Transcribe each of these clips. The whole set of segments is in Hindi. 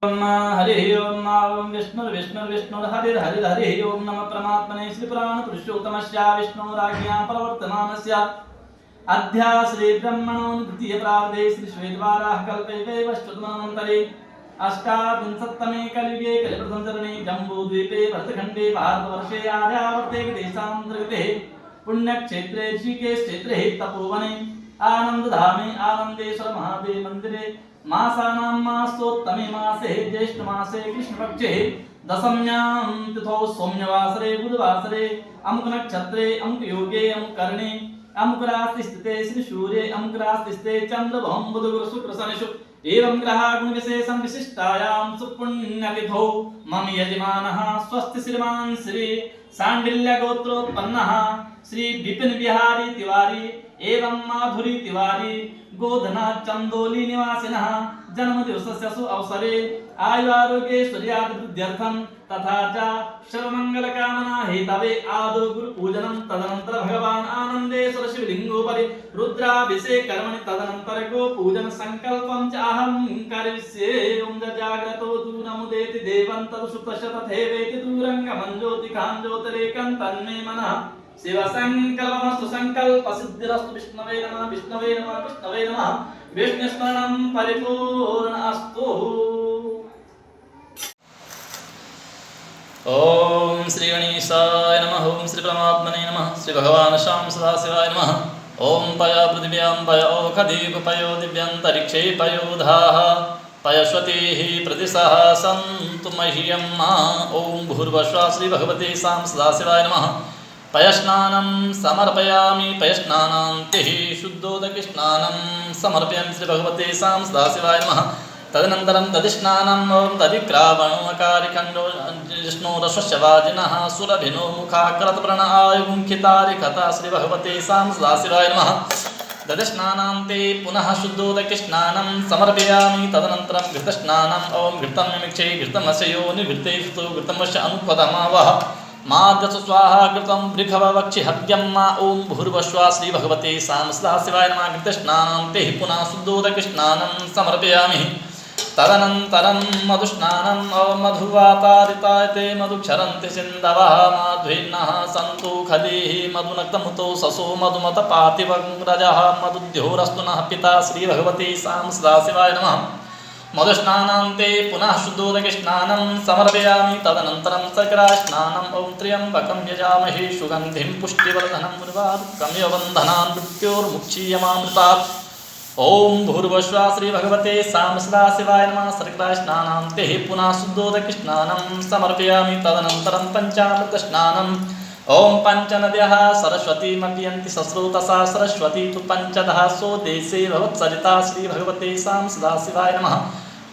हरि ओम ओम विष्णु विष्णु विष्णु हरि हरि हरि ओम नमः परमात्मने श्री पुराण पुरुषोत्तमस्य विष्णुराज्ञा प्रवर्तमानस्य अध्या श्री ब्रह्मणो द्वितीय प्रारब्धे श्री श्वेतवाराह कल्पे वैवस्वतमनन्तरे अष्टाविंशत्तमे कलियुगे कलिप्रथमचरणे जम्बूद्वीपे भरतखण्डे भारतवर्षे आर्यावर्ते देशान्तर्गते पुण्यक्षेत्रे ऋषिकेश क्षेत्रे तपोवने आनन्दधामे आनन्देश्वर महादेव मन्दिरे मासानां मासोत्तमे मासे ज्येष्ठ मासे कृष्णपक्षे दशम्यां तिथौ सौम्यवासरे बुधवासरे अमुक नक्षत्रे अमुक योगे अमुक कर्णे अमुक राशि स्थिते श्री सूर्ये अमुक राशि स्थिते चंद्र भौम बुध गुरु शुक्र शनिषु एवं ग्रह गुण विशेषं विशिष्टायां सुपुण्यतिथौ मम यजमानः स्वस्ति श्रीमान् श्री सांडिल्य गोत्रोत्पन्नः श्री विपिन बिहारी तिवारी एवं माधुरी तिवारी गोधना चंदोली निवासिनः जन्मदिवसस्य सु अवसरे आयुरारोग्यैश्वर्यादिवृद्ध्यर्थं तथा च सर्वमङ्गलकामना हेतवे आदौ गुरुपूजनं तदनन्तर भगवान् आनन्देश्वर शिवलिङ्गोपरि रुद्राभिषेक कर्मणि तदनन्तर गोपूजन संकल्पं च अहं करिष्ये ओं जाग्रतो दूरमुदेति देवं तदुसुतस्य तथैवेति दूरङ्गमं ज्योतिकां ज्योतिरेकं तन्मे मनः शिव संकल्पमस्तु संकल्प सिद्धिरस्तु विष्णवे नमः विष्णवे नमः विष्णवे नमः विष्णुस्मरणं परिपूर्णस्तु। ओम श्री गणेशाय नमः ओम श्री परमात्मने नमः श्री भगवान श्याम सदाशिवाय नमः ओम पया पृथिव्यां पय ओखदीप पयो दिव्यन्तरिक्षे पयोधाः पयश्वतीः प्रतिशः सन्तु मह्यं ओम भूर्भुवः श्री भगवते सां सदाशिवाय नमः पयस्नानं समर्पयामि पयस्नानान्तिः शुद्धोदकस्नानं समर्पयामि श्री भगवते सां सदाशिवाय नमः तदनन्तरं तदिस्नानं ओं तदिक्रावणोऽकारिखण्डो जिष्णोरश्वस्य वाजिनः सुरभिनो मुखाकृतप्रण आयुमुखितारिकथा श्री भगवते सां सदाशिवाय नमः तदिस्नानान्ते पुनः शुद्धोदकस्नानं समर्पयामि तदनन्तरं घृतस्नानं ओं घृतं मिमिक्षे घृतमस्य योनिघृते सुतो घृतमस्य अनुपदमावः माद्यसु स्वाहा कृतं वृषभवक्षि हव्यं मा ओं भूर्भुवः श्री भगवते सां सदाशिवाय नमः घृतस्नानान्ते पुनः शुद्धोदकस्नानं समर्पयामि तदनन्तरं मधुस्नानं ओं मधुवातारितायते मधुक्षरन्ति सिन्धवः माध्वीर्नः सन्तु खलीः मधुनक्तमुतो ससो मधुमतपातिवङ्ग्रजः मधुद्योरस्तु नः पिता श्री भगवते सां सदाशिवाय नमः मधुस्नानान्ते पुनः शुद्धोदकस्नानं समर्पयामि तदनन्तरं शर्करास्नानं ओं त्र्यम्बकं यजामहे सुगन्धिं पुष्टिवर्धनं उर्वारुकं यौवन्धनान् मृत्योर्मुक्षीयमामृतात् ओं भूर्भुवः श्री भगवते सां सदाशिवाय नमः शर्करास्नानान्ते पुनः शुद्धोदकस्नानं समर्पयामि तदनन्तरं पञ्चामृतस्नानं ओं पञ्चनद्यः सरस्वतीमपीयन्ति सस्रोतसा सरस्वती तु पञ्चदः सो देशे भवत्सरिता श्री भगवते सां सदाशिवाय नमः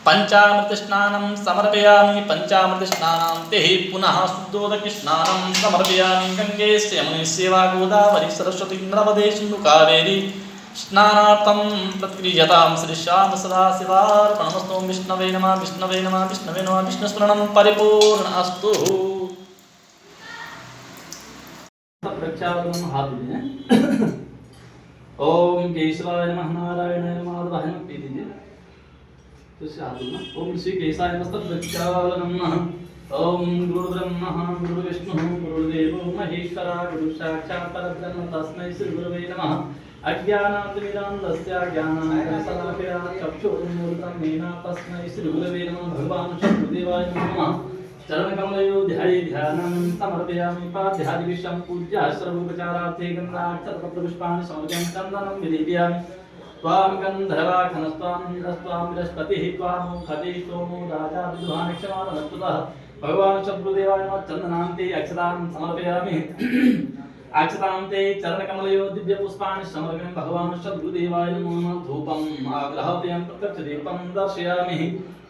पञ्चामृतस्नानं समर्पयामि पञ्चामृतस्नानान्ते पुनः शुद्धोदकस्नानं समर्पयामि गङ्गे यमुने सेवा गोदावरी सरस्वती नर्मदे सिन्धु कावेरी स्नानार्थं प्रतिक्रियतां श्री श्याम सदाशिवार्पणमस्तु विष्णवे नमः विष्णवे नमः विष्णवे नमः विष्णुस्मरणं परिपूर्णस्तु। प्रक्षालनं हाथ दीजिए। ओम केशवाय नमः नारायणाय नमः माधवाय नमः पी दीजिए तो इससे हाथ दूंगा। ओम श्री केशाय नमः प्रक्षालनं ओम गुरु ब्रह्मा गुरु विष्णु गुरुदेवो महेश्वरा गुरु साक्षात् परब्रह्म तस्मै श्री गुरवे नमः अज्ञानातिमिरान्धस्य ज्ञानाञ्जनशलाकया चक्षुरुन्मीलितं येन तस्मै श्री गुरवे नमः भगवान् शत्रुदेवाय नमः चरणकमलयो ध्याये ध्यानं समर्पयामि पाद्यादिविषं पूज्य सर्वोपचारार्थे गन्धाक्षतपुष्पाणि समर्पयामि चन्दनं विलेपयामि त्वां गन्धर्वाखनस्त्वां इन्द्रस्त्वां बृहस्पतिः त्वां खते सोमो राजा विद्वान् क्षमानस्तुतः भगवान् शत्रुदेवाय नमः चन्दनान्ते अक्षतां समर्पयामि अक्षतान्ते चरणकमलयो दिव्यपुष्पाणि समर्पयामि भगवान् शत्रुदेवाय नमः धूपम् आग्रहपयं प्रत्यक्षदीपं दर्शयामि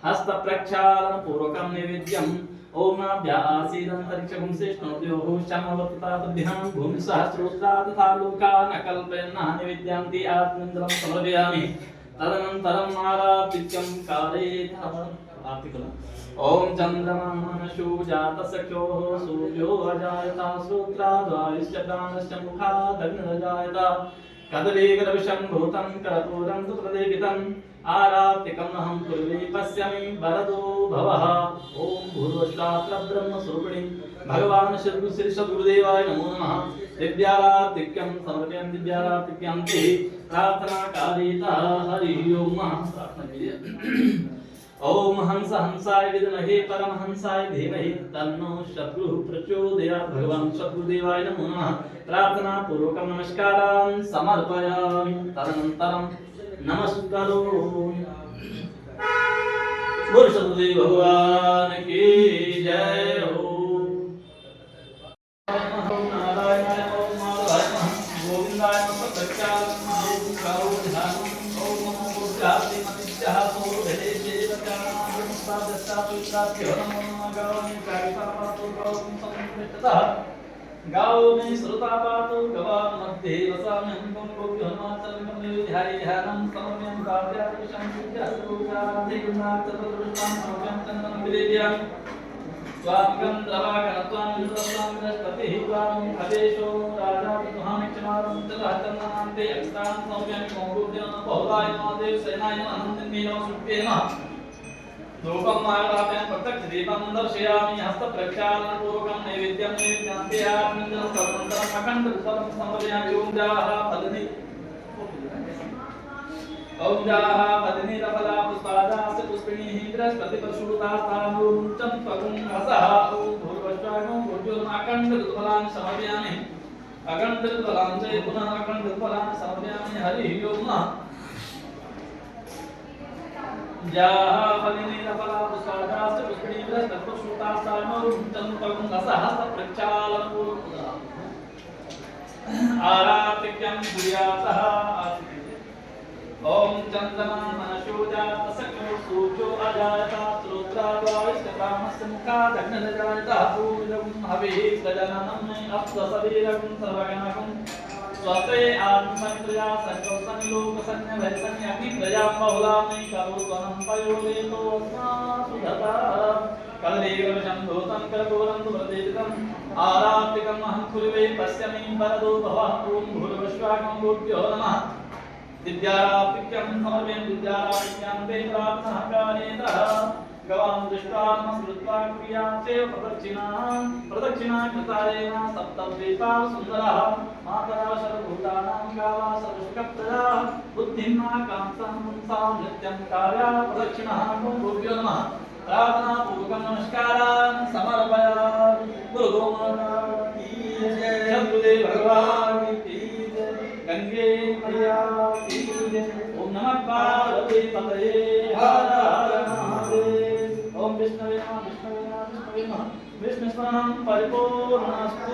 हस्तप्रक्षालनपूर्वकं नैवेद्यम् ओमाभ्यासीदन्तरिक्षं श्रेष्ठोद्योः शमवर्तताभ्यां भूमिसहस्रोत्रा तथा लोकान् अकल्पयन्नः निवेद्यान्ति आत्मन्द्रं समर्पयामि तदनन्तरम् आराधित्यं कारयेत् ओम चन्द्रमानशो जातसख्योः सूर्यो अजायता श्रोत्राद्वायुश्च प्राणश्च मुखादग्निरजायता कदलीकरविषं भूतं करपूरं तु प्रदीपितम् आरात्तिकम् अहं कुर्वे पश्यामि वरदो भवः। ओम भूर्भुवस्वाहा ब्रह्मस्वरूपिणी भगवान् श्री सद्गुरुदेवाय नमो नमः। दिव्याराधिक्यं समर्पयामि दिव्याराधिक्यं ते प्रार्थना कारिता हरि ओम। प्रार्थना कीजिए। ओम हंस हंसाय विद्महे परमहंसाय धीमहि तन्नो सद्गुरुः प्रचोदयात्। भगवान् सद्गुरुदेवाय नमो नमः। प्रार्थना पूर्वकं नमस्कारान् समर्पयामि। तदनन्तरं नमस्कारोमि। बोल सद्गुरुदेव भगवान की जय हो। ओम नारायणाय ओम माधवाय गोविंदाय नमः। प्रत्यात् ओम करो ध्यान ओम नमो बुद्धाय मतिस्याः सोभे गाओ में श्रुता पातो गवा मध्ये वसाम्यं कं गोप्यो हनुमाचलं ध्याये ध्यानं समम्यं कार्यादिशं विद्यासुराधिगुणाचतुर्दृष्टां समम्यं चन्दनं विलेद्यामि स्वामिकं द्रवागणत्वां विद्वत्वां बृहस्पतिः त्वां हवेशो राजा विद्वामिक्षमारं चतुर्चन्दनान्ते अक्षतां समम्यं कं गोप्यो बहुलाय महादेव सेनाय अनन्तिन्मे नमः सुप्ते नमः। धूपं मार्गापयं प्रत्यक्ष दीपं दर्शयामि हस्तप्रक्षालन पूर्वकं नैवेद्यं निवेद्यामि तदनन्तरं अखण्ड दीपं समर्पयामि। ओम जाः पत्नी रफला पुष्पादास पुष्पिणीः बृहस्पतिप्रसूतास्तानूं चम्पकं रसः। ओम भूर्भुवस्वाहा भूर्भुवः अखण्ड दीपफलानि समर्पयामि। अखण्ड दीपफलानि च पुनः अखण्ड दीपफलानि समर्पयामि। हरि ओम। जाः फलिनी रफला पुष्पादास पुष्पिणीः बृहस्पतिप्रसूतास्तानूं चम्पकं रसः प्रक्षालन आरातिक्यं कुर्यातः। ओम चंद्रमा मनशोजात सकलो सूर्यो अजायता श्रोत्राद्वारिष्टकामस्य मुखादग्निर्जायता पूर्वं हविः प्रजननं अप्सशरीरं सर्वगणकं स्वस्ते आत्मसंप्रजा सकलसंलोकसंज्ञभयसंज्ञ प्रजा बहुलामि करोत्वनं पयोलेतो अस्मासुधता कलदेवशं भूतं कर्पूरं तु प्रदीपितम् आरात्तिकम् अहं कुर्वे पश्यामि वरदो भवः। ओम भूर्भुवस्वाहा गोप्यो नमः। दिव्याराधिक्यं समर्पयामि दिव्याराधिक्यं ते प्रार्थना कारितः गवां दृष्ट्वा नमस्कृत्वा क्रियासेव प्रदक्षिणा कृतायेन सप्तद्वीपा सुन्दरः मातरा सर्वभूतानां गावा सर्वशुकप्रजा बुद्धिमाकांक्षां सा नित्यं कार्या प्रदक्षिणः गोभ्यो नमः। प्रार्थना पूर्वकं नमस्कारान् समर्पयामि। गुरु गोमाता की जय। सद्गुरुदेव भगवान की जय। गंगे मैया की जय। ओम नमः पार्वती पतये हर हर महादेव। ओम विष्णवे नमः विष्णवे नमः विष्णु स्मरणं परिपूर्णस्तु।